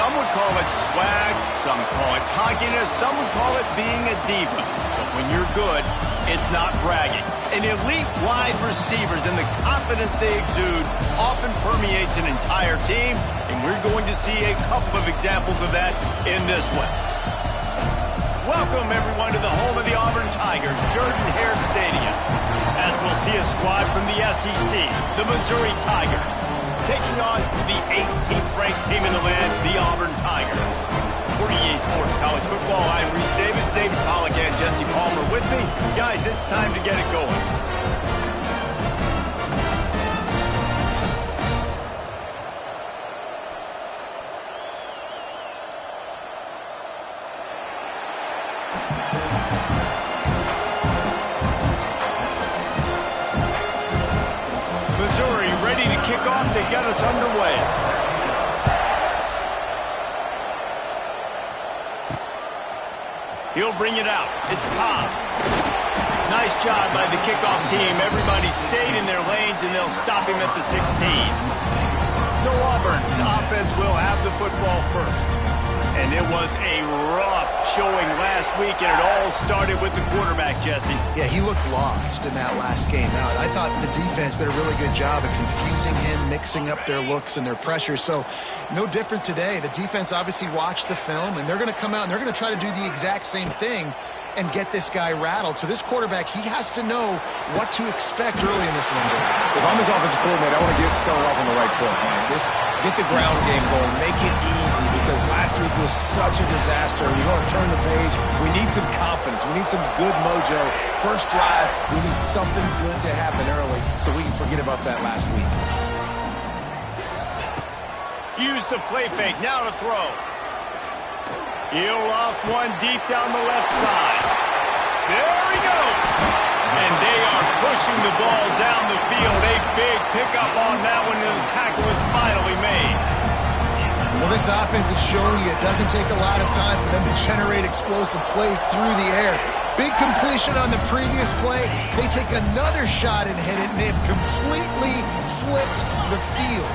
Some would call it swag, some call it cockiness, some would call it being a diva. But when you're good, it's not bragging. And elite wide receivers and the confidence they exude often permeates an entire team, and we're going to see a couple of examples of that in this one. Welcome, everyone, to the home of the Auburn Tigers, Jordan-Hare Stadium, as we'll see a squad from the SEC, the Missouri Tigers, taking on the 18th ranked team in the land, the Auburn Tigers. For EA Sports College Football, I'm Reese Davis, David Pollack, and Jesse Palmer with me. Guys, it's time to get it going. Missouri ready to kick off to get us underway. He'll bring it out. It's Cobb. Nice job by the kickoff team. Everybody stayed in their lanes, and they'll stop him at the 16. So Auburn's offense will have the football first. And it was a rough showing last week, and it all started with the quarterback, Jesse. Yeah, he looked lost in that last game out. I thought the defense did a really good job of confusing him, mixing up their looks and their pressure. So no different today. The defense obviously watched the film, and they're going to come out and they're going to try to do the exact same thing and get this guy rattled. So this quarterback, he has to know what to expect early in this one. If I'm his offensive coordinator, I want to get started off on the right foot, man. Get the ground game going. Make it easy, because last week was such a disaster. We want to turn the page. We need some confidence. We need some good mojo. First drive, we need something good to happen early so we can forget about that last week. Use the play fake. Now to throw. He'll off one deep down the left side. There he goes. And they are pushing the ball down the field. A big pickup on that one, and the tackle is finally made. Well, this offense is showing you it doesn't take a lot of time for them to generate explosive plays through the air. Big completion on the previous play. They take another shot and hit it, and they've completely flipped the field.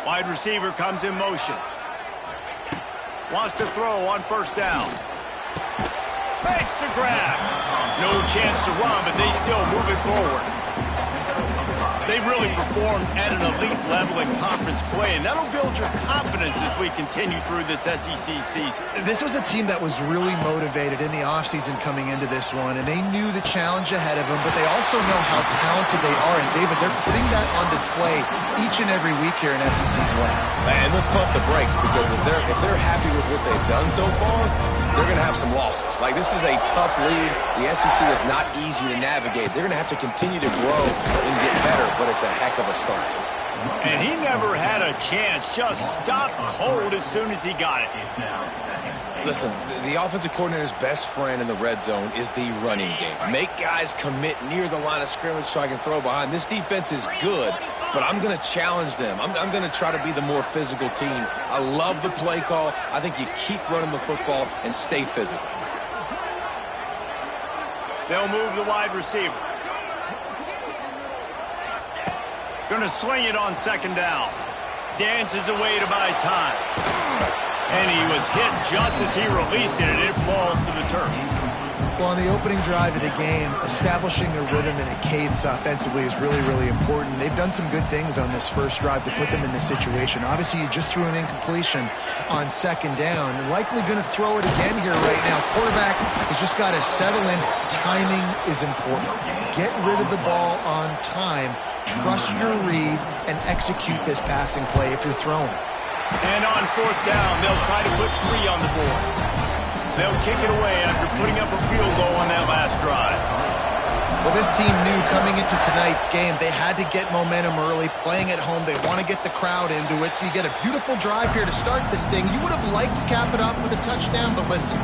Wide receiver comes in motion. Wants to throw on first down. Fakes to grab. No chance to run, but they still move it forward. They really performed at an elite level in conference play, and that'll build your confidence as we continue through this SEC season. This was a team that was really motivated in the offseason coming into this one, and they knew the challenge ahead of them, but they also know how talented they are. And, David, they're putting that on display each and every week here in SEC play. And let's pump the brakes, because if they're happy with what they've done so far, they're going to have some losses. Like, this is a tough league. The SEC is not easy to navigate. They're going to have to continue to grow and get better, but it's a heck of a start. And he never had a chance. Just stopped cold as soon as he got it. Listen, the offensive coordinator's best friend in the red zone is the running game. Make guys commit near the line of scrimmage so I can throw behind. This defense is good, but I'm going to challenge them. I'm going to try to be the more physical team. I love the play call. I think you keep running the football and stay physical. They'll move the wide receiver. Going to sling it on second down. Dances away to buy time. And he was hit just as he released it, and it falls to the turf. Well, on the opening drive of the game, establishing a rhythm and a cadence offensively is really, really important. They've done some good things on this first drive to put them in this situation. Obviously, you just threw an incompletion on second down. Likely going to throw it again here right now. Quarterback has just got to settle in. Timing is important. Get rid of the ball on time. Trust your read and execute this passing play if you're throwing it. And on fourth down, they'll try to put 3 on the board. They'll kick it away after putting up a field goal on that last drive. Well, this team knew coming into tonight's game they had to get momentum early, playing at home. They want to get the crowd into it, so you get a beautiful drive here to start this thing. You would have liked to cap it up with a touchdown, but listen,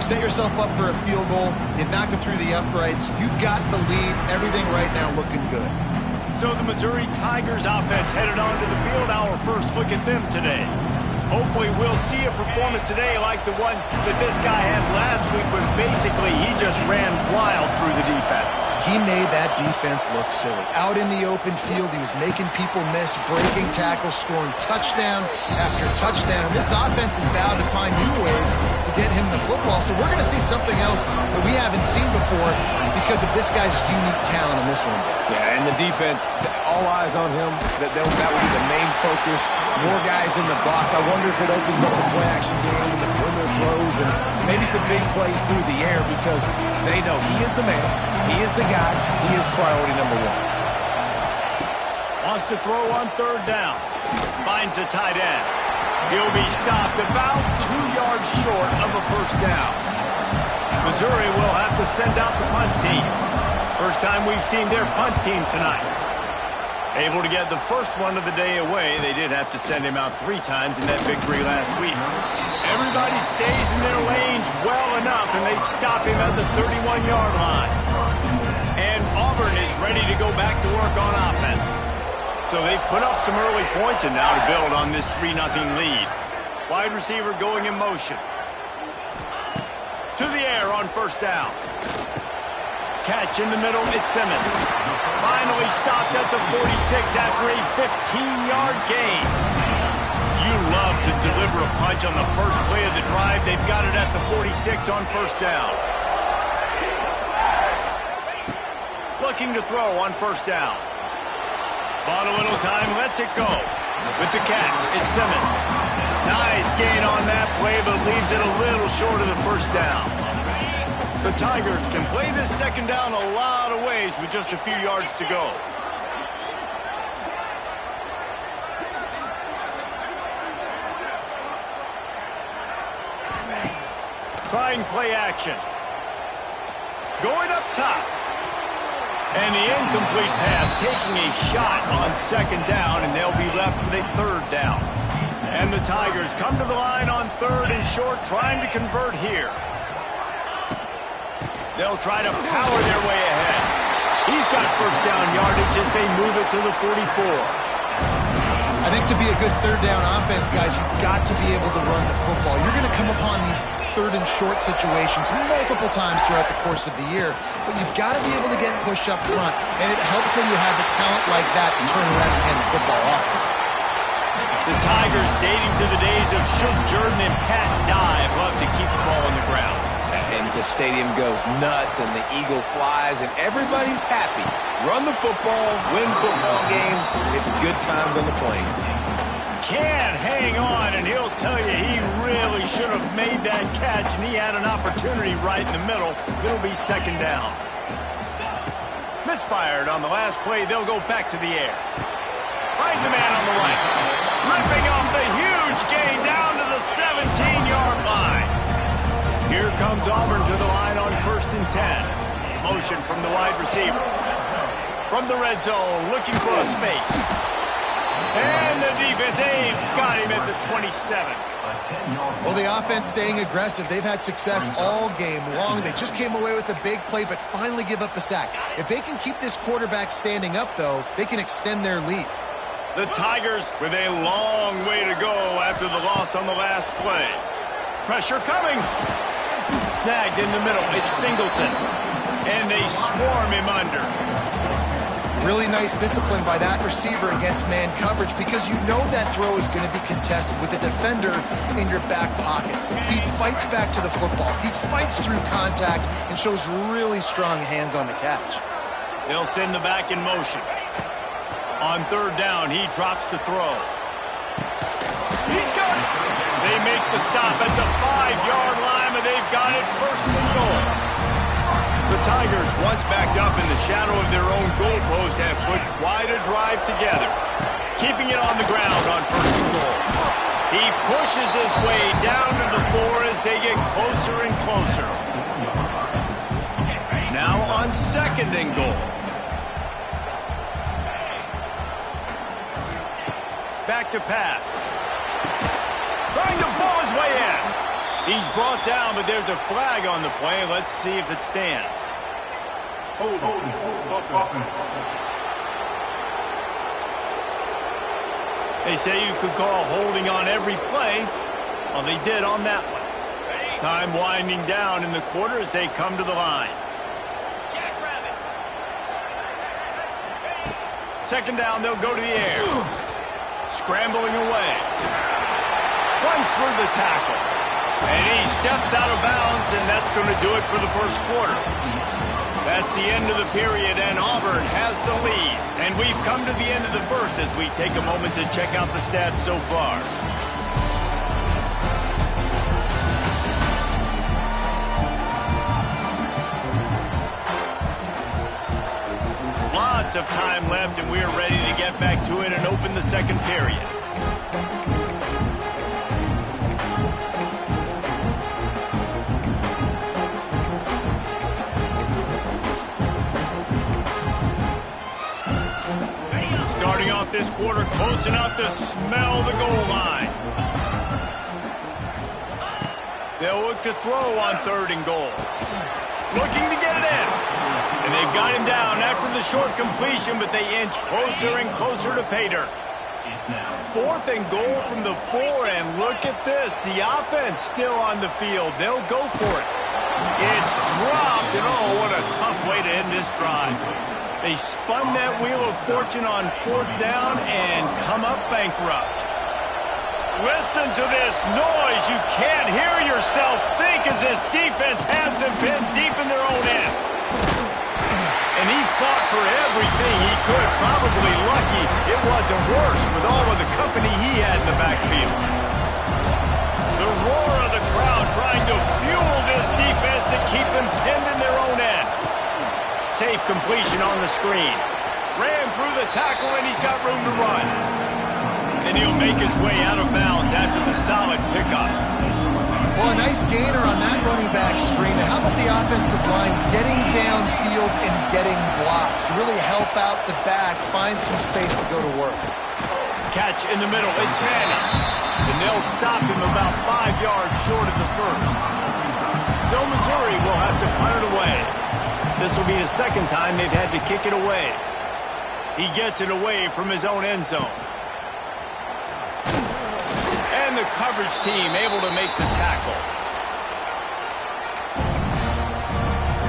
set yourself up for a field goal, you knock it through the uprights, you've got the lead, everything right now looking good. So the Missouri Tigers offense headed onto the field. Our first look at them today. Hopefully we'll see a performance today like the one that this guy had last week, where basically he just ran wild through the defense. He made that defense look silly. Out in the open field, he was making people miss, breaking tackles, scoring touchdown after touchdown. And this offense is vowed to find new ways to get him the football. So we're going to see something else that we haven't seen before because of this guy's unique talent on this one. Yeah, and the defense, all eyes on him. That would be the main focus. More guys in the box. I wonder if it opens up the play-action game and the perimeter throws and maybe some big plays through the air, because they know he is the man, he is the guy, he is priority number one. Wants to throw on third down. Finds the tight end. He'll be stopped about 2 yards short of a first down. Missouri will have to send out the punt team. First time we've seen their punt team tonight. Able to get the first one of the day away. They did have to send him out 3 times in that victory last week. Everybody stays in their lanes well enough, and they stop him at the 31-yard line. And Auburn is ready to go back to work on offense. So they've put up some early points, and now to build on this 3-0 lead. Wide receiver going in motion. To the air on first down. Catch in the middle, it's Simmons. Finally stopped at the 46 after a 15-yard gain. You love to deliver a punch on the first play of the drive. They've got it at the 46 on first down. Looking to throw on first down. Bought a little time, lets it go. With the catch, it's Simmons. Nice gain on that play, but leaves it a little short of the first down. The Tigers can play this second down a lot of ways with just a few yards to go. Trying play action. Going up top. And the incomplete pass taking a shot on second down, and they'll be left with a third down. And the Tigers come to the line on third and short, trying to convert here. They'll try to power their way ahead. He's got first down yardage as they move it to the 44. I think to be a good third down offense, guys, you've got to be able to run the football. You're going to come upon these third and short situations multiple times throughout the course of the year, but you've got to be able to get push up front, and it helps when you have a talent like that to turn around and hand the football off to. The Tigers, dating to the days of Shook Jordan and Pat Dye, love to keep the ball on the ground. And the stadium goes nuts, and the eagle flies, and everybody's happy. Run the football, win football games. It's good times on the plains. Can't hang on, and he'll tell you he really should have made that catch, and he had an opportunity right in the middle. It'll be second down. Misfired on the last play. They'll go back to the air. Finds a man on the right. Ripping off the huge gain down to the 17-yard line. Here comes Auburn to the line on first and 10. Motion from the wide receiver. From the red zone, looking for a space. And the defense, they've got him at the 27. Well, the offense staying aggressive. They've had success all game long. They just came away with a big play, but finally give up a sack. If they can keep this quarterback standing up, though, they can extend their lead. The Tigers with a long way to go after the loss on the last play. Pressure coming. Snagged in the middle. It's Singleton. And they swarm him under. Really nice discipline by that receiver against man coverage, because you know that throw is going to be contested with a defender in your back pocket. He fights back to the football. He fights through contact and shows really strong hands on the catch. They'll send the back in motion. On third down, he drops to throw. He's got it. They make the stop at the 5-yard line, but they've got it first and goal. The Tigers, once backed up in the shadow of their own goalpost, have put quite a drive together. Keeping it on the ground on first and goal. He pushes his way down to the 4 as they get closer and closer. Now on second and goal. Back to pass. Trying to ball his way in. He's brought down, but there's a flag on the play. Let's see if it stands. They say you could call holding on every play. Well, they did on that one. Time winding down in the quarter as they come to the line. Second down, they'll go to the air. Scrambling away. Runs through the tackle. And he steps out of bounds, and that's going to do it for the first quarter. That's the end of the period, and Auburn has the lead. And we've come to the end of the first as we take a moment to check out the stats so far. Lots of time left, and we are ready to get back to it and open the second period. Starting off this quarter, close enough to smell the goal line. They'll look to throw on 3rd and goal. Looking to get it in. And they've got him down after the short completion, but they inch closer and closer to pay dirt. 4th and goal from the 4, and look at this. The offense still on the field. They'll go for it. It's dropped, and oh, what a tough way to end this drive. They spun that wheel of fortune on 4th down and come up bankrupt. Listen to this noise. You can't hear yourself think as this defense has them pinned deep in their own end. And he fought for everything he could. Probably lucky it wasn't worse with all of the company he had in the backfield. The roar of the crowd trying to fuel this defense to keep them pinned in their own end. Safe completion on the screen. Ran through the tackle, and he's got room to run. And he'll make his way out of bounds after the solid pickup. Well, a nice gainer on that running back screen. How about the offensive line getting downfield and getting blocks to really help out the back, find some space to go to work? Catch in the middle. It's Manning. And they'll stop him about 5 yards short of the first. So Missouri will have to punt it away. This will be the second time they've had to kick it away. He gets it away from his own end zone. And the coverage team able to make the tackle.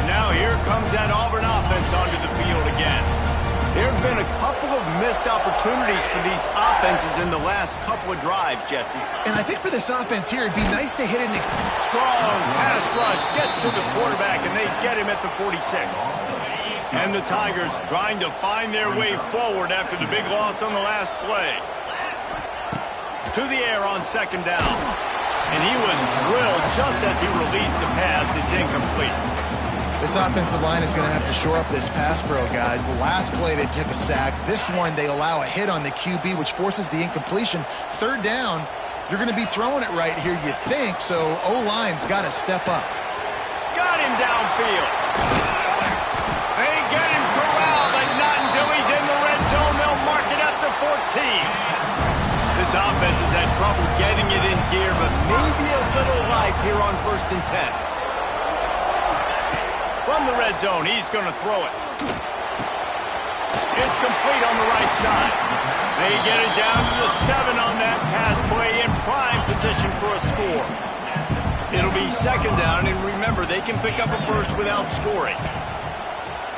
Now here comes that Auburn offense onto the field again. There have been a couple of missed opportunities for these offenses in the last couple of drives, Jesse. And I think for this offense here, it'd be nice to hit it. Strong pass rush gets to the quarterback, and they get him at the 46. And the Tigers trying to find their way forward after the big loss on the last play. To the air on 2nd down. And he was drilled just as he released the pass. It's incomplete. This offensive line is going to have to shore up this pass pro, guys. The last play, they took a sack. This one, they allow a hit on the QB, which forces the incompletion. 3rd down, you're going to be throwing it right here, you think, so O-line's got to step up. Got him downfield. They get him corralled, but not until he's in the red zone. They'll mark it at the 14. This offense has had trouble getting it in gear, but maybe a little life here on 1st and 10. From the red zone, he's going to throw it. It's complete on the right side. They get it down to the 7 on that pass play in prime position for a score. It'll be 2nd down, and remember, they can pick up a first without scoring.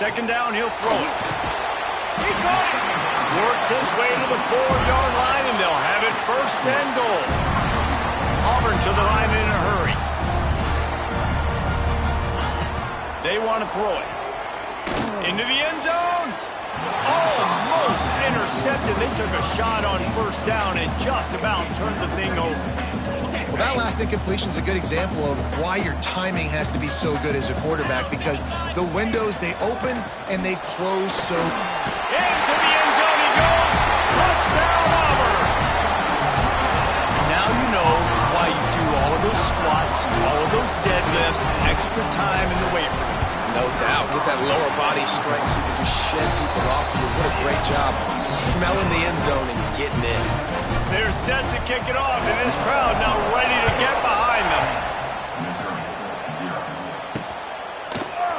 2nd down, he'll throw it. He caught it. Works his way to the 4-yard line, and they'll have it 1st and goal. Auburn to the line in a hurry. They want to throw it. Into the end zone. Almost intercepted. They took a shot on 1st down and just about turned the thing over. Well, that last incompletion is a good example of why your timing has to be so good as a quarterback, because the windows, they open and they close so... Into the end zone he goes. Touchdown, Auburn. Now you know why you do all of those squats, all of those deadlifts, extra time in the weight room. No doubt. Get that lower body strength so you can just shed people off you. What a great job smelling the end zone and getting in. They're set to kick it off, and this crowd now ready to get behind them.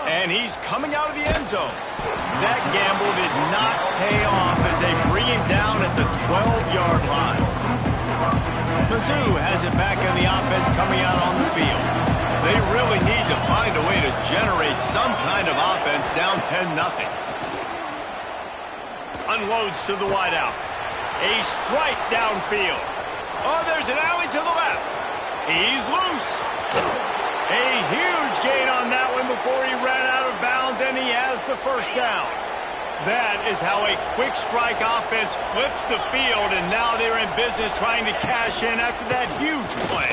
And he's coming out of the end zone. That gamble did not pay off as they bring him down at the 12-yard line. Mizzou has it back in the offense coming out on the field. They really need to find a way to generate some kind of offense down 10-0. Unloads to the wideout. A strike downfield. Oh, there's an alley to the left. He's loose. A huge gain on that one before he ran out of bounds, and he has the first down. That is how a quick strike offense flips the field, and now they're in business trying to cash in after that huge play.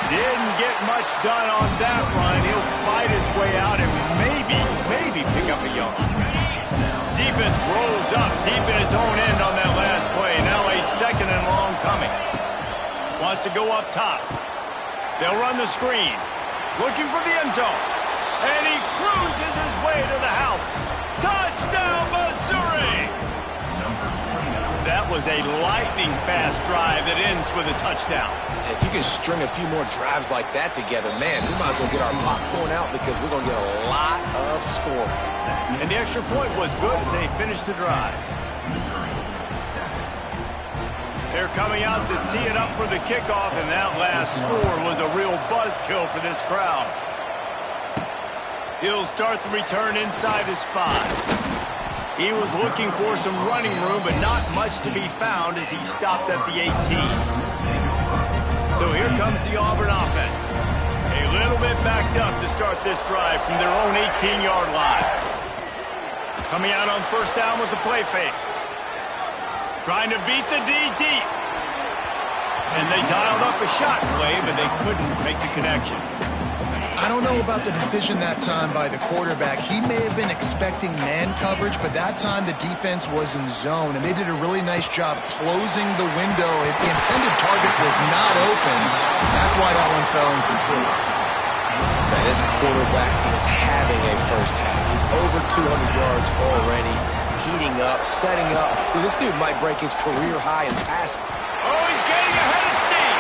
Didn't get much done on that run. He'll fight his way out and maybe pick up a yard. Defense rolls up deep in its own end on that last play. Now a 2nd and long coming. Wants to go up top. They'll run the screen. Looking for the end zone. And he cruises his way to the house. Touchdown, Missouri! That was a lightning-fast drive that ends with a touchdown. If you can string a few more drives like that together, man, we might as well get our popcorn out because we're going to get a lot of scoring. And the extra point was good as they finished the drive. They're coming out to tee it up for the kickoff, and that last score was a real buzzkill for this crowd. He'll start the return inside his 5. He was looking for some running room, but not much to be found as he stopped at the 18. So here comes the Auburn offense. A little bit backed up to start this drive from their own 18-yard line. Coming out on first down with the play fake. Trying to beat the D deep. And they dialed up a shot play, but they couldn't make the connection. I don't know about the decision that time by the quarterback. He may have been expecting man coverage, but that time the defense was in zone, and they did a really nice job closing the window. The intended target was not open. That's why that one fell incomplete. Man, this quarterback is having a first half. He's over 200 yards already, heating up, setting up. This dude might break his career high in passing. Oh, he's getting ahead of steam.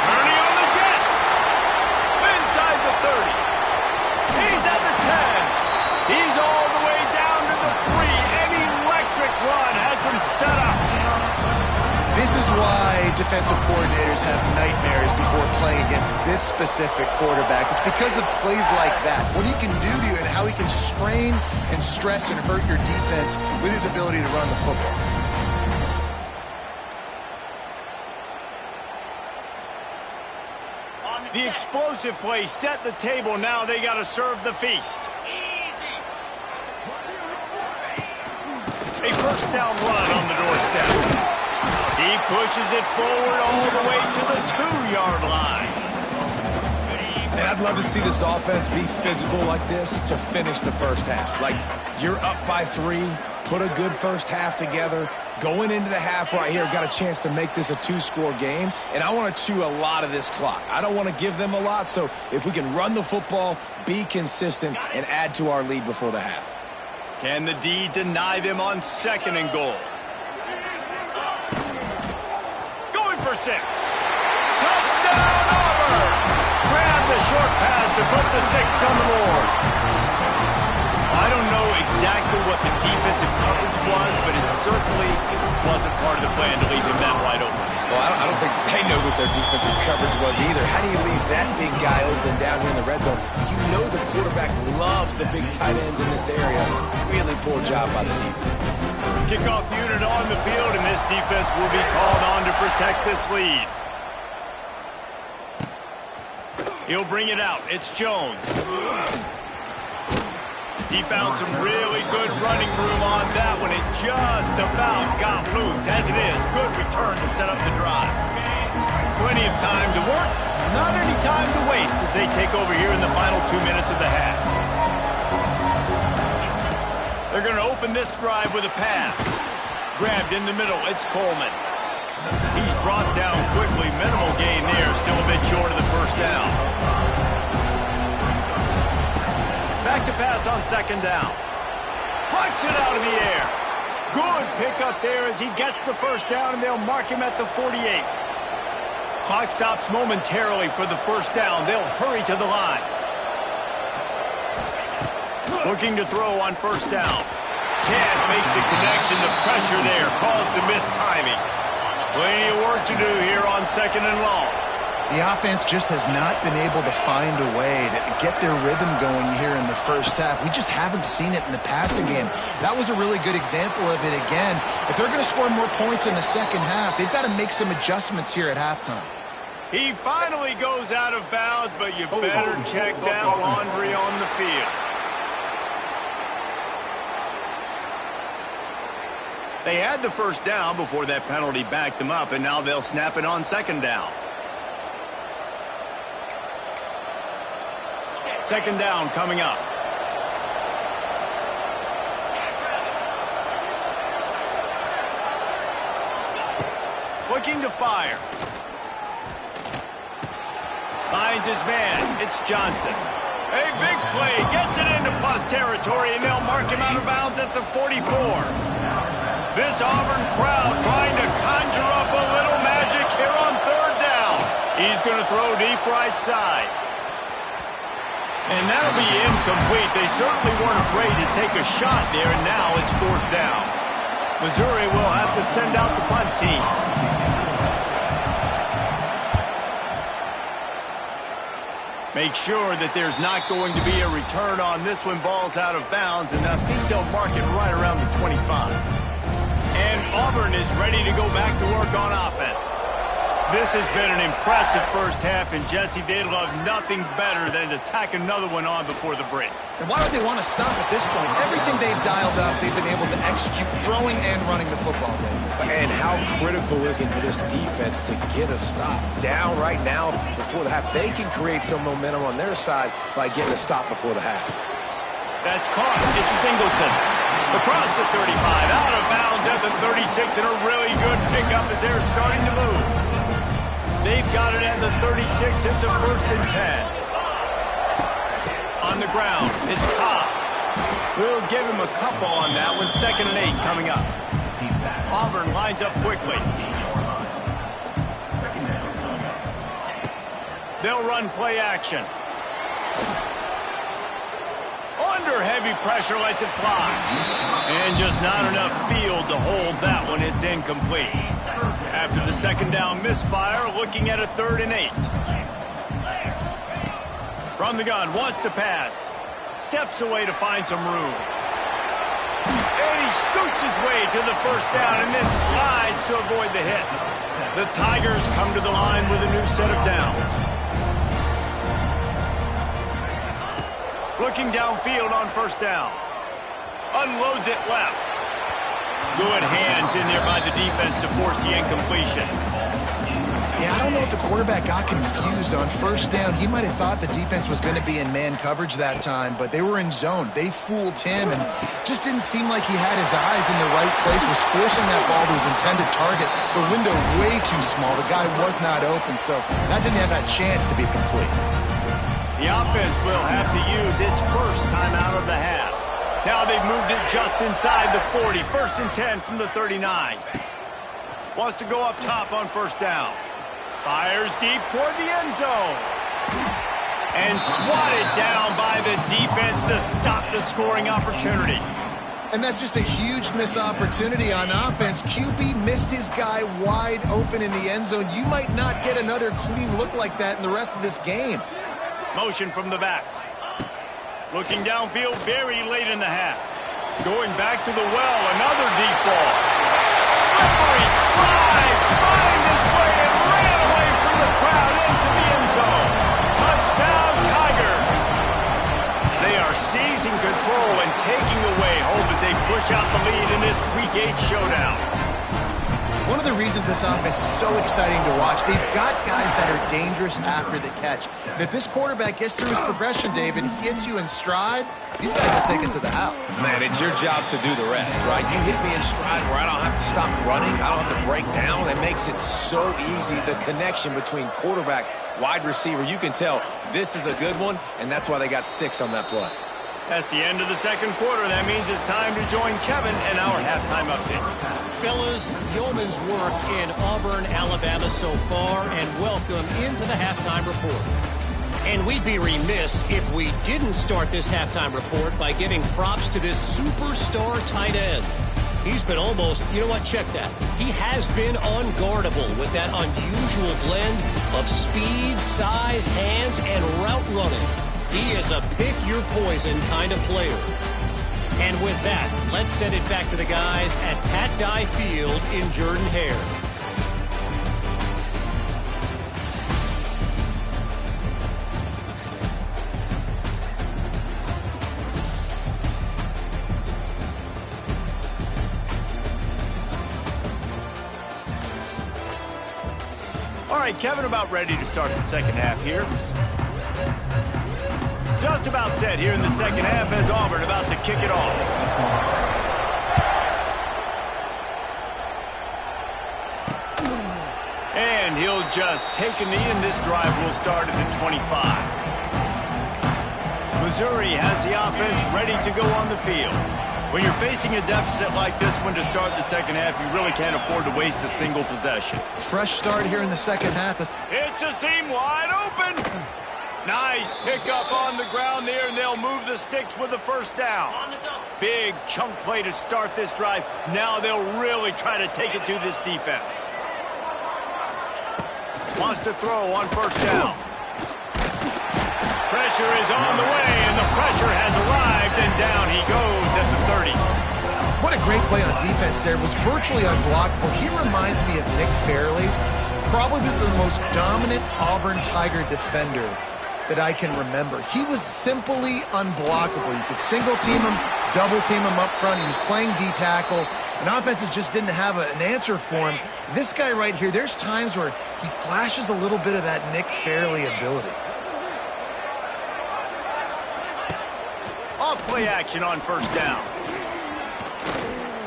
Ernie on the Jets. Inside the 30. He's at the 10. He's all the way down to the 3. An electric run has him set up. This is why defensive coordinators have nightmares before playing against this specific quarterback. It's because of plays like that. What he can do to you and how he can strain and stress and hurt your defense with his ability to run the football. The explosive play set the table. Now they got to serve the feast. A first down run on the doorstep. He pushes it forward all the way to the 2-yard line. And I'd love to see this offense be physical like this to finish the first half. Like, you're up by 3, put a good first half together. Going into the half right here, got a chance to make this a 2-score game, and I want to chew a lot of this clock. I don't want to give them a lot, so if we can run the football, be consistent, and add to our lead before the half. Can the D deny them on 2nd and goal? Going for 6. Touchdown, Auburn! Grab the short pass to put the 6 on the board. I don't know exactly what the defensive coverage was, but it certainly wasn't part of the plan to leave him that wide open. Well, I don't think they know what their defensive coverage was either. How do you leave that big guy open down here in the red zone? You know the quarterback loves the big tight ends in this area. Really poor job by the defense. Kickoff unit on the field, and this defense will be called on to protect this lead. He'll bring it out. It's Jones. He found some really good running room on that one. It just about got loose. As it is, good return to set up the drive. Plenty of time to work, not any time to waste as they take over here in the final 2 minutes of the half. They're going to open this drive with a pass. Grabbed in the middle, it's Coleman. He's brought down quickly. Minimal gain there, still a bit short of the first down. Back to pass on 2nd down. Pucks it out of the air. Good pickup there as he gets the first down, and they'll mark him at the 48. Clock stops momentarily for the first down. They'll hurry to the line. Looking to throw on first down. Can't make the connection. The pressure there caused the missed timing. Plenty of work to do here on second and long. The offense just has not been able to find a way to get their rhythm going here in the first half. We just haven't seen it in the passing game. That was a really good example of it again. If they're going to score more points in the second half, they've got to make some adjustments here at halftime. He finally goes out of bounds, but you better check that laundry on the field. They had the first down before that penalty backed them up, and now they'll snap it on second down. Second down coming up. Looking to fire. Finds his man. It's Johnson. A big play. Gets it into plus territory, and they'll mark him out of bounds at the 44. This Auburn crowd trying to conjure up a little magic here on third down. He's going to throw deep right side. And that'll be incomplete. They certainly weren't afraid to take a shot there, and now it's fourth down. Missouri will have to send out the punt team. Make sure that there's not going to be a return on this one. Ball's out of bounds, and I think they'll mark it right around the 25. And Auburn is ready to go back to work on offense. This has been an impressive first half, and Jesse, they'd love nothing better than to tack another one on before the break. And why would they want to stop at this point? Everything they've dialed up, they've been able to execute throwing and running the football game. And how critical is it for this defense to get a stop down right now before the half? They can create some momentum on their side by getting a stop before the half. That's caught. It's Singleton. Across the 35, out of bounds at the 36, and a really good pickup as they're starting to move. They've got it at the 36. It's a first and 10. On the ground, it's Cobb. We'll give him a couple on that one. Second and 8 coming up. Auburn lines up quickly. They'll run play action. Under heavy pressure, lets it fly. And just not enough field to hold that one. It's incomplete. After the second down misfire, looking at a third and 8. From the gun, wants to pass. Steps away to find some room. And he scoots his way to the first down and then slides to avoid the hit. The Tigers come to the line with a new set of downs. Looking downfield on first down. Unloads it left. Good hands in there by the defense to force the incompletion. Yeah, I don't know if the quarterback got confused on first down. He might have thought the defense was going to be in man coverage that time, but they were in zone. They fooled him and just didn't seem like he had his eyes in the right place, was forcing that ball to his intended target. The window way too small. The guy was not open, so that didn't have that chance to be complete. The offense will have to use its first time out of the half. Now they've moved it just inside the 40. First and 10 from the 39. Wants to go up top on first down. Fires deep toward the end zone. And swatted down by the defense to stop the scoring opportunity. And that's just a huge missed opportunity on offense. QB missed his guy wide open in the end zone. You might not get another clean look like that in the rest of this game. Motion from the back. Looking downfield very late in the half. Going back to the well, another deep ball. Slippery slide, find his way and ran away from the crowd into the end zone. Touchdown, Tigers. They are seizing control and taking away hope as they push out the lead in this Week 8 showdown. One of the reasons this offense is so exciting to watch, they've got guys that are dangerous after the catch. And if this quarterback gets through his progression, David, he gets you in stride, these guys will take it to the house. Man, it's your job to do the rest, right? You hit me in stride where I don't have to stop running. I don't have to break down. It makes it so easy, the connection between quarterback, wide receiver. You can tell this is a good one, and that's why they got 6 on that play. That's the end of the second quarter. That means it's time to join Kevin in our halftime update. Fellas, yeoman's work in Auburn, Alabama so far, and welcome into the halftime report. And we'd be remiss if we didn't start this halftime report by giving props to this superstar tight end. He's been almost, you know what, check that. He has been unguardable with that unusual blend of speed, size, hands, and route running. He is a pick-your-poison kind of player. And with that, let's send it back to the guys at Pat Dye Field in Jordan-Hare. All right, Kevin, about ready to start the second half here. Just about set here in the second half as Auburn about to kick it off. And he'll just take a knee, and this drive will start at the 25. Missouri has the offense ready to go on the field. When you're facing a deficit like this one to start the second half, you really can't afford to waste a single possession. Fresh start here in the second half. It's a seam wide open. Nice pickup on the ground there, and they'll move the sticks with the first down. Big chunk play to start this drive. Now they'll really try to take it to this defense. Wants to throw on first down. Pressure is on the way, and the pressure has arrived, and down he goes at the 30. What a great play on defense there. It was virtually unblockable. He reminds me of Nick Fairley, probably the most dominant Auburn Tiger defender that I can remember. He was simply unblockable. You could single team him, double team him up front. He was playing D-tackle, and offenses just didn't have an answer for him. This guy right here, there's times where he flashes a little bit of that Nick Fairley ability. Off-play action on first down.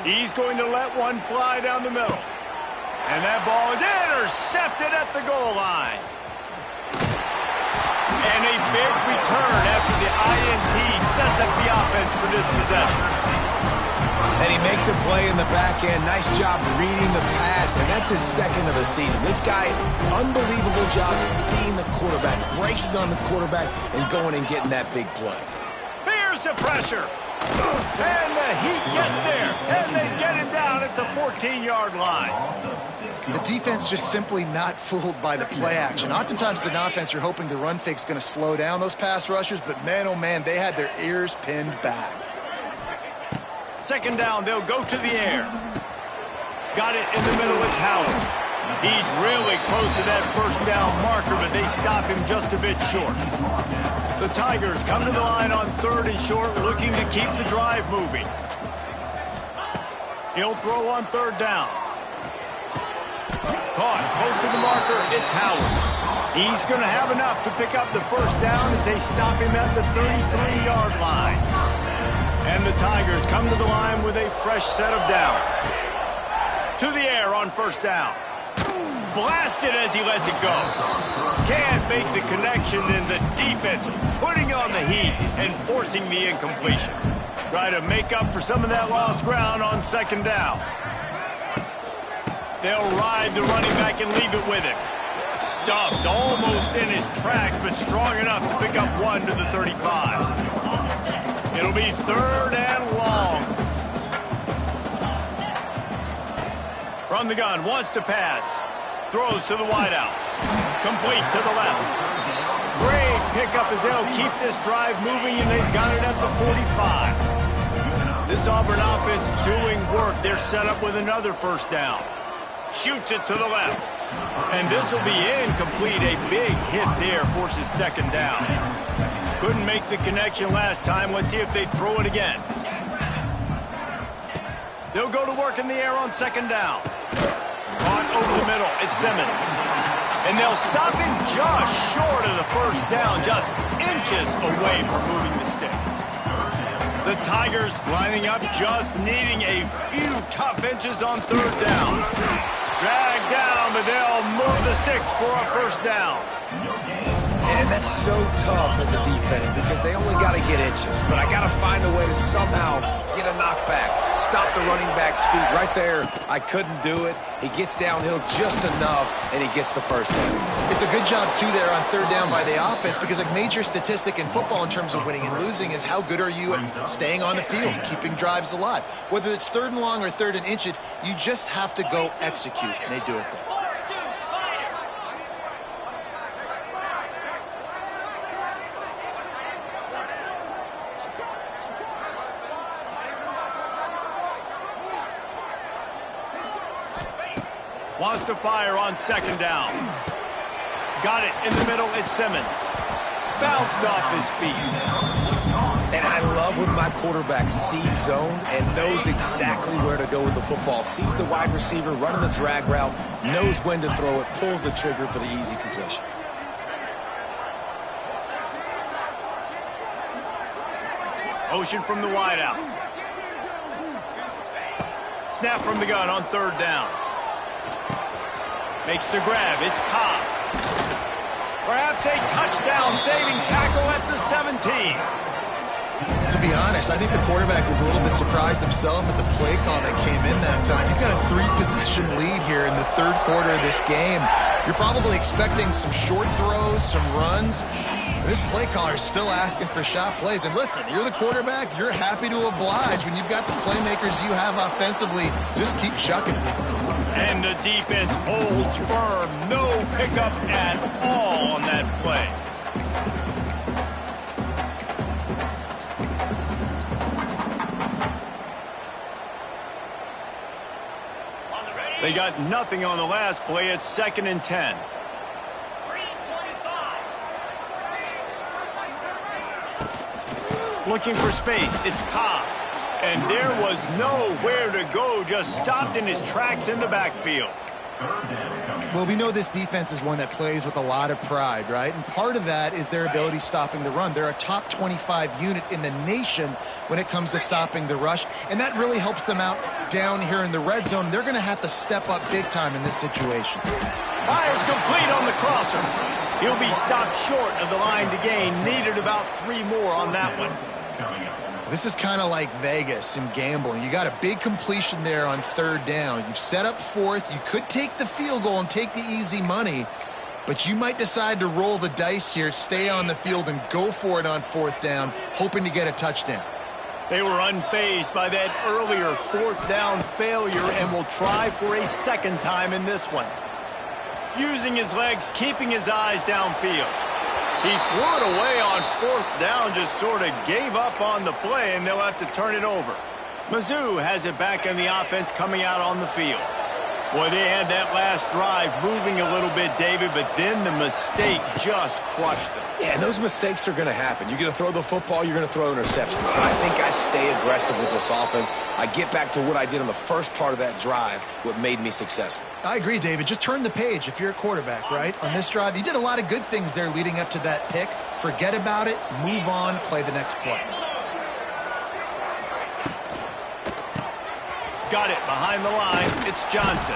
He's going to let one fly down the middle. And that ball is intercepted at the goal line. And a big return after the INT sets up the offense for this possession. And he makes a play in the back end. Nice job reading the pass, and that's his second of the season. This guy, unbelievable job seeing the quarterback, breaking on the quarterback, and going and getting that big play. Here's the pressure. And the Heat gets there, and they get him down at the 14-yard line. The defense just simply not fooled by the play action. Oftentimes as an offense, you're hoping the run fake's going to slow down those pass rushers, but man, oh man, they had their ears pinned back. Second down, they'll go to the air. Got it in the middle, it's Howard. He's really close to that first down marker, but they stop him just a bit short. The Tigers come to the line on third and short, looking to keep the drive moving. He'll throw on third down. Caught close to the marker, it's Howard. He's going to have enough to pick up the first down as they stop him at the 33-yard line. And the Tigers come to the line with a fresh set of downs. To the air on first down. Blasted as he lets it go. Can't make the connection, and the defense putting on the heat and forcing the incompletion. Try to make up for some of that lost ground on second down. They'll ride the running back and leave it with him. Stuffed almost in his tracks, but strong enough to pick up one to the 35. It'll be third and long. From the gun, wants to pass. Throws to the wideout. Complete to the left. Great pickup as they'll keep this drive moving, and they've got it at the 45. This Auburn offense doing work. They're set up with another first down. Shoots it to the left. And this will be incomplete. A big hit there forces second down. Couldn't make the connection last time. Let's see if they throw it again. They'll go to work in the air on second down. Caught over the middle. It's Simmons. And they'll stop him just short of the first down, just inches away from moving the sticks. The Tigers lining up, just needing a few tough inches on third down. Dragged down, but they'll move the sticks for a first down. And that's so tough as a defense because they only got to get inches. But I got to find a way to somehow get a knockback, stop the running back's feet right there. I couldn't do it. He gets downhill just enough, and he gets the first down. It's a good job, too, there on third down by the offense because a major statistic in football in terms of winning and losing is how good are you at staying on the field, keeping drives alive. Whether it's third and long or third and inches, you just have to go execute, and they do it there. Wants to fire on second down. Got it in the middle. It's Simmons. Bounced off his feet. And I love when my quarterback sees zone and knows exactly where to go with the football. Sees the wide receiver running the drag route, knows when to throw it, pulls the trigger for the easy completion. Motion from the wideout. Snap from the gun on third down. Makes the grab. It's Cobb. Perhaps a touchdown-saving tackle at the 17. To be honest, I think the quarterback was a little bit surprised himself at the play call that came in that time. You've got a 3-possession lead here in the third quarter of this game. You're probably expecting some short throws, some runs. And this play caller is still asking for shot plays. And listen, you're the quarterback. You're happy to oblige. When you've got the playmakers you have offensively, just keep chucking it. And the defense holds firm. No pickup at all on that play. They got nothing on the last play. It's 2nd and 10. Looking for space. It's Cobb. And there was nowhere to go. Just stopped in his tracks in the backfield. Well, we know this defense is one that plays with a lot of pride, right? And part of that is their ability stopping the run. They're a top 25 unit in the nation when it comes to stopping the rush. And that really helps them out down here in the red zone. They're going to have to step up big time in this situation. Fires complete on the crosser. He'll be stopped short of the line to gain. Needed about 3 more on that one. This is kind of like Vegas in gambling. You got a big completion there on third down. You've set up fourth. You could take the field goal and take the easy money, but you might decide to roll the dice here, stay on the field, and go for it on fourth down, hoping to get a touchdown. They were unfazed by that earlier fourth down failure and will try for a second time in this one. Using his legs, keeping his eyes downfield. He threw it away on fourth down, just sort of gave up on the play, and they'll have to turn it over. Mizzou has it back in the offense coming out on the field. Boy, they had that last drive moving a little bit, David, but then the mistake just crushed them. Yeah, and those mistakes are going to happen. You're going to throw the football, you're going to throw interceptions. But I think I stay aggressive with this offense. I get back to what I did on the first part of that drive, what made me successful. I agree, David. Just turn the page if you're a quarterback, right? On this drive, you did a lot of good things there leading up to that pick. Forget about it, move on, play the next play. Got it behind the line. It's Johnson.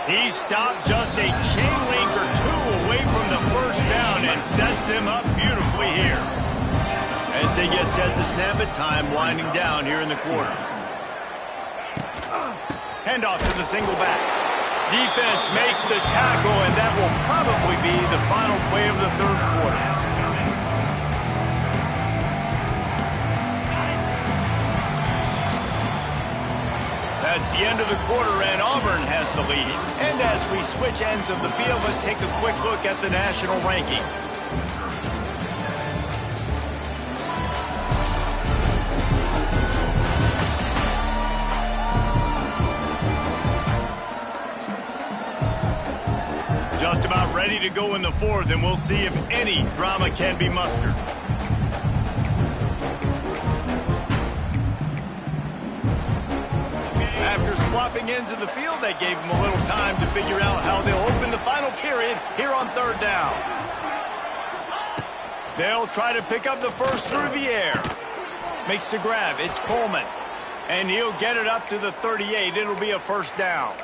He stopped just a chain link or 2 away from the first down and sets them up beautifully here. As they get set to snap it, time winding down here in the quarter. Handoff to the single back. Defense makes the tackle, and that will probably be the final play of the third quarter. That's the end of the quarter, and Auburn has the lead. And as we switch ends of the field, let's take a quick look at the national rankings. Just about ready to go in the fourth, and we'll see if any drama can be mustered. After swapping ends of the field, that gave them a little time to figure out how they'll open the final period here on third down. They'll try to pick up the first through the air. Makes the grab. It's Coleman. And he'll get it up to the 38. It'll be a first down.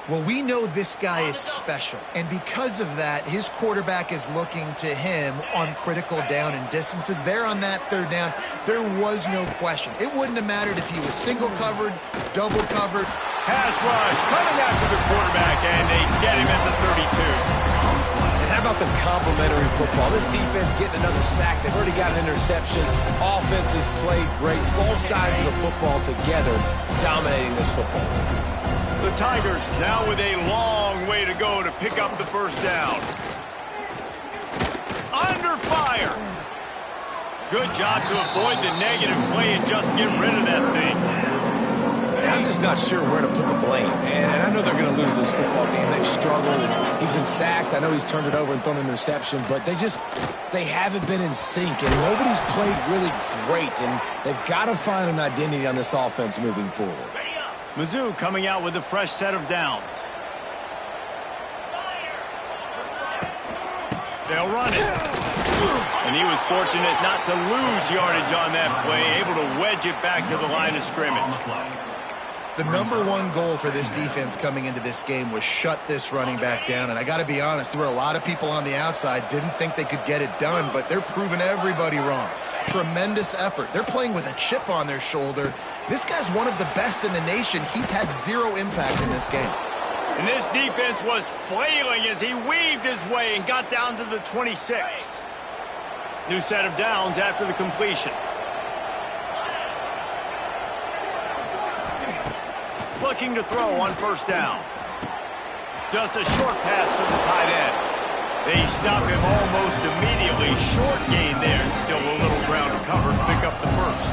Well, we know this guy is special, and because of that, his quarterback is looking to him on critical down and distances. There on that third down, there was no question. It wouldn't have mattered if he was single covered, double covered. Pass rush coming after the quarterback, and they get him at the 32. And how about the complementary football? This defense getting another sack. They've already got an interception. Offense has played great. Both sides of the football together dominating this football game. The Tigers now with a long way to go to pick up the first down. Under fire. Good job to avoid the negative play and just get rid of that thing. And I'm just not sure where to put the blame. And I know they're going to lose this football game. They've struggled, and he's been sacked. I know he's turned it over and thrown an interception, but they haven't been in sync, and nobody's played really great, and they've got to find an identity on this offense moving forward. Mizzou coming out with a fresh set of downs. They'll run it. And he was fortunate not to lose yardage on that play, able to wedge it back to the line of scrimmage. The number one goal for this defense coming into this game was shut this running back down. And I got to be honest, there were a lot of people on the outside didn't think they could get it done, but they're proving everybody wrong. Tremendous effort. They're playing with a chip on their shoulder. This guy's one of the best in the nation. He's had zero impact in this game. And this defense was flailing as he weaved his way and got down to the 26. New set of downs after the completion. Looking to throw on first down. Just a short pass to the tight end. They stop him almost immediately. Short gain there, and still a little ground to cover to pick up the first.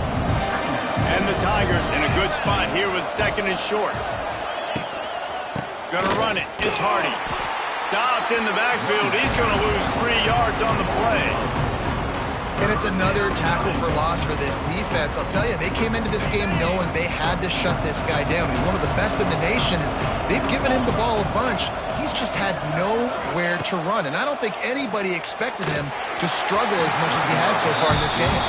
And the Tigers in a good spot here with second and short. Gonna run it. It's Hardy. Stopped in the backfield. He's gonna lose 3 yards on the play. And it's another tackle for loss for this defense. I'll tell you, they came into this game knowing they had to shut this guy down. He's one of the best in the nation. They've given him the ball a bunch. He's just had nowhere to run. And I don't think anybody expected him to struggle as much as he had so far in this game.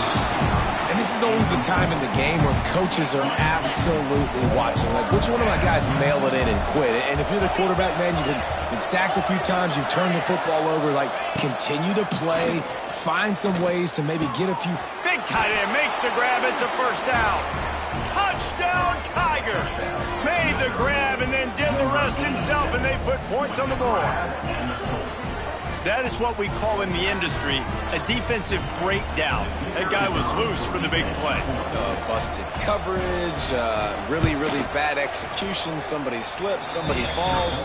And this is always the time in the game where coaches are absolutely watching. Like, which one of my guys mail it in and quit? And if you're the quarterback, man, you've been sacked a few times, you've turned the football over, like, continue to play, find some ways to maybe get a few. Big tight end makes the grab. It's a first down. Touchdown, Tiger. Made the grab and then did the rest himself, and they put points on the board. That is what we call in the industry a defensive breakdown. That guy was loose for the big play. Busted coverage, really, really bad execution. Somebody slips, somebody falls.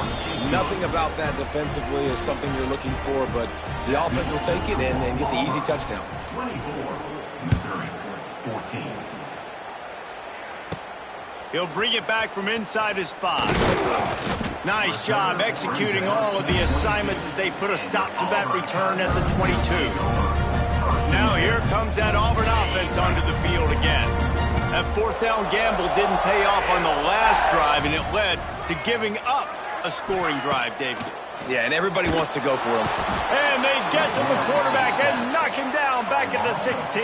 Nothing about that defensively is something you're looking for, but the offense will take it and get the easy touchdown. 24, Missouri 14. He'll bring it back from inside his 5. Nice job executing all of the assignments as they put a stop to that return at the 22. Now here comes that Auburn offense onto the field again. That fourth down gamble didn't pay off on the last drive, and it led to giving up a scoring drive, David. Yeah, and everybody wants to go for him. And they get to the quarterback and knock him down back at the 16.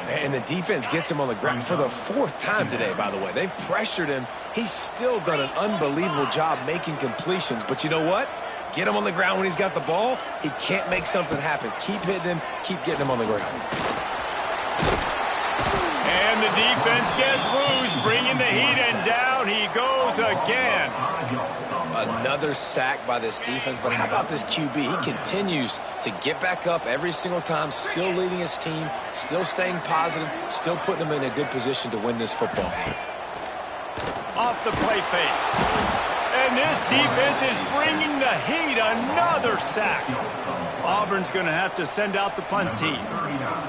And the defense gets him on the ground for the 4th time today, by the way. They've pressured him. He's still done an unbelievable job making completions. But you know what? Get him on the ground when he's got the ball. He can't make something happen. Keep hitting him. Keep getting him on the ground. And the defense gets loose, bringing the heat, and down he goes again. Another sack by this defense, but how about this QB? He continues to get back up every single time, still leading his team, still staying positive, still putting them in a good position to win this football game. Off the play fake. And this defense is bringing the heat. Another sack. Auburn's going to have to send out the punt team.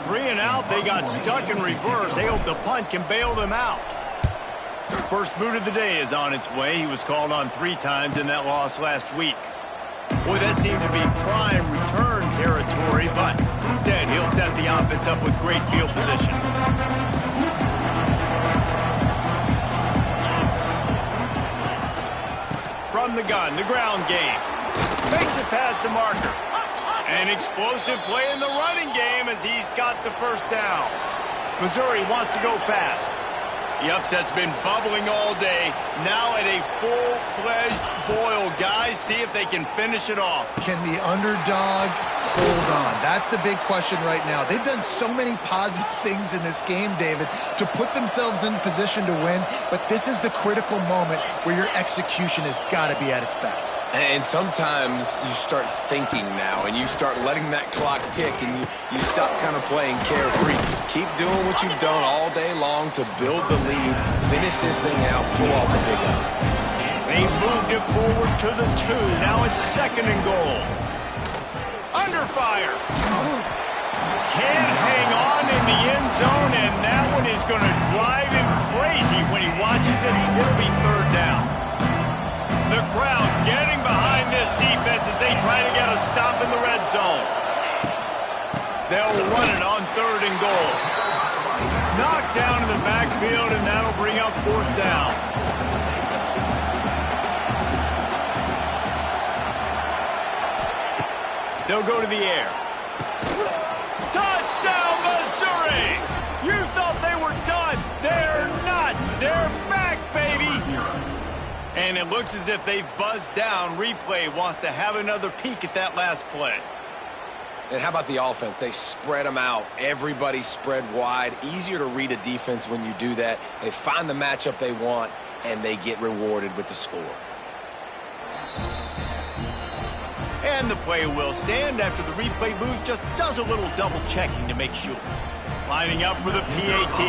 3 and out, they got stuck in reverse. They hope the punt can bail them out. First boot of the day is on its way. He was called on 3 times in that loss last week. Boy, that seemed to be prime return territory, but instead he'll set the offense up with great field position. From the gun, the ground game. Makes it past the marker. An explosive play in the running game as he's got the first down. Missouri wants to go fast. The upset's been bubbling all day. Now at a full-fledged boil. Guys, see if they can finish it off. Can the underdog hold on? That's the big question right now. They've done so many positive things in this game, David, to put themselves in position to win, but this is the critical moment where your execution has got to be at its best. And sometimes you start thinking now, and you start letting that clock tick, and you stop kind of playing carefree. Keep doing what you've done all day long to build the lead, finish this thing out, pull off the big upset. They moved it forward to the 2. Now it's 2nd and goal. Under fire. Can't hang on in the end zone, and that one is going to drive him crazy when he watches it. It'll be 3rd down. The crowd getting behind this defense as they try to get a stop in the red zone. They'll run it on 3rd and goal. Knocked down in the backfield, and that'll bring up 4th down. They'll go to the air. Touchdown, Missouri! You thought they were done. They're not. They're back, baby. And it looks as if they've buzzed down. Replay wants to have another peek at that last play. And how about the offense? They spread them out. Everybody spread wide. Easier to read a defense when you do that. They find the matchup they want, and they get rewarded with the score. And the play will stand after the replay booth just does a little double checking to make sure. Lining up for the PAT.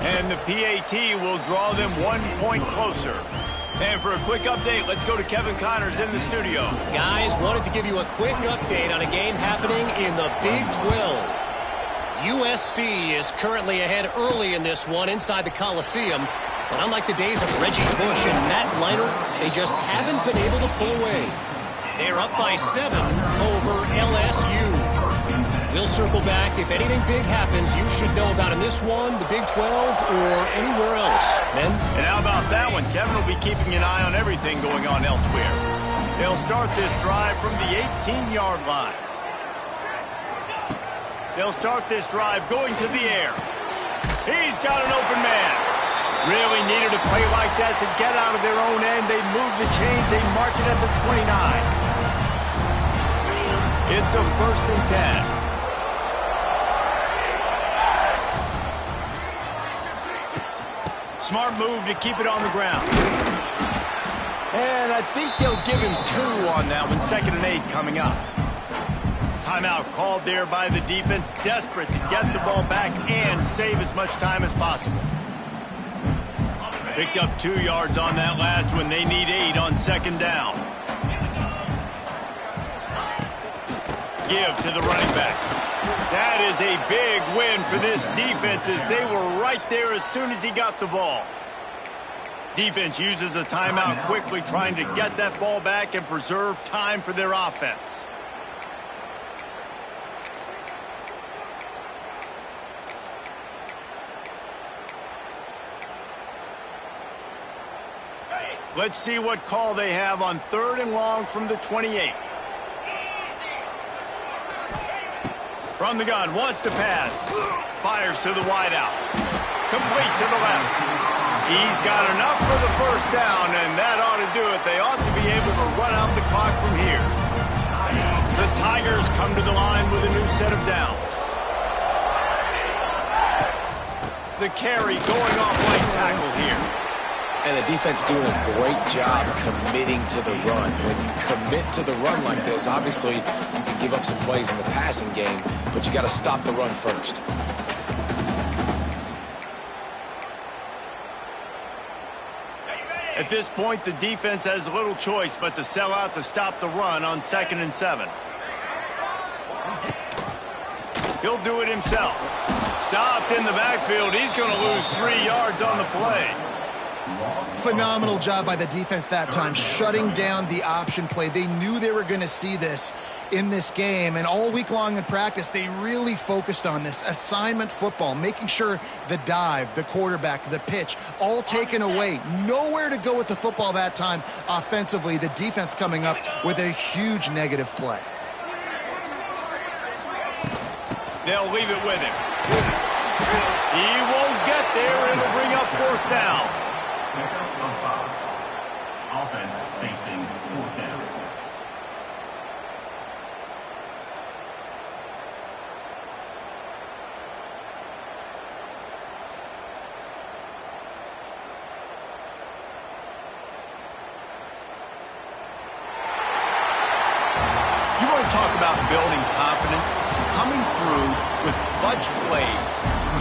And the PAT will draw them 1 point closer. And for a quick update, let's go to Kevin Connors in the studio. Guys, wanted to give you a quick update on a game happening in the Big 12. USC is currently ahead early in this one inside the Coliseum. But unlike the days of Reggie Bush and Matt Leinart, they just haven't been able to pull away. They're up by 7 over LSU. We'll circle back. If anything big happens, you should know about in this one, the Big 12, or anywhere else. Men? And how about that one? Kevin will be keeping an eye on everything going on elsewhere. They'll start this drive from the 18-yard line. They'll start this drive going to the air. He's got an open man. Really needed a play like that to get out of their own end. They move the chains. They mark it at the 29. It's a 1st and 10. Smart move to keep it on the ground. And I think they'll give him 2 on that one. 2nd and 8 coming up. Timeout called there by the defense. Desperate to get the ball back and save as much time as possible. Picked up 2 yards on that last one. They need 8 on 2nd down. Give to the running back. That is a big win for this defense as they were right there as soon as he got the ball. Defense uses a timeout quickly, trying to get that ball back and preserve time for their offense. Let's see what call they have on 3rd and long from the 28. From the gun, wants to pass. Fires to the wideout. Complete to the left. He's got enough for the 1st down, and that ought to do it. They ought to be able to run out the clock from here. The Tigers come to the line with a new set of downs. The carry going off right tackle here. And the defense doing a great job committing to the run. When you commit to the run like this, obviously you can give up some plays in the passing game, but you got to stop the run first. At this point, the defense has little choice but to sell out to stop the run on 2nd and 7. He'll do it himself. Stopped in the backfield. He's going to lose 3 yards on the play. Phenomenal job by the defense that time, shutting down the option play. They knew they were going to see this in this game, and all week long in practice, they really focused on this assignment football, making sure the dive, the quarterback, the pitch, all taken away. Nowhere to go with the football that time offensively. The defense coming up with a huge negative play. They'll leave it with him. He won't get there. It'll bring up fourth down. Pickup of 5. Offense facing fourth down. You want to talk about building confidence, coming through with clutch plays,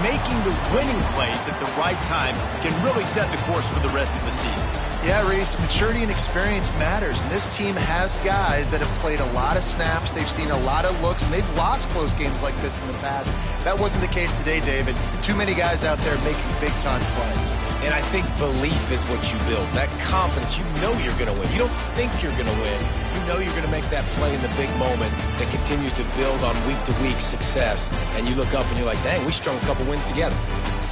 making the winning plays at the right time can really set the course for the rest of the season. Yeah, Reese, maturity and experience matters, and this team has guys that have played a lot of snaps, they've seen a lot of looks, and they've lost close games like this in the past. That wasn't the case today, David. Too many guys out there making big-time plays. And I think belief is what you build. That confidence, you know you're going to win. You don't think you're going to win. You know you're going to make that play in the big moment that continues to build on week-to-week success. And you look up and you're like, dang, we strung a couple wins together.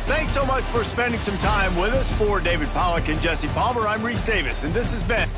Thanks so much for spending some time with us. For David Pollack and Jesse Palmer, I'm Reese Davis, and this has been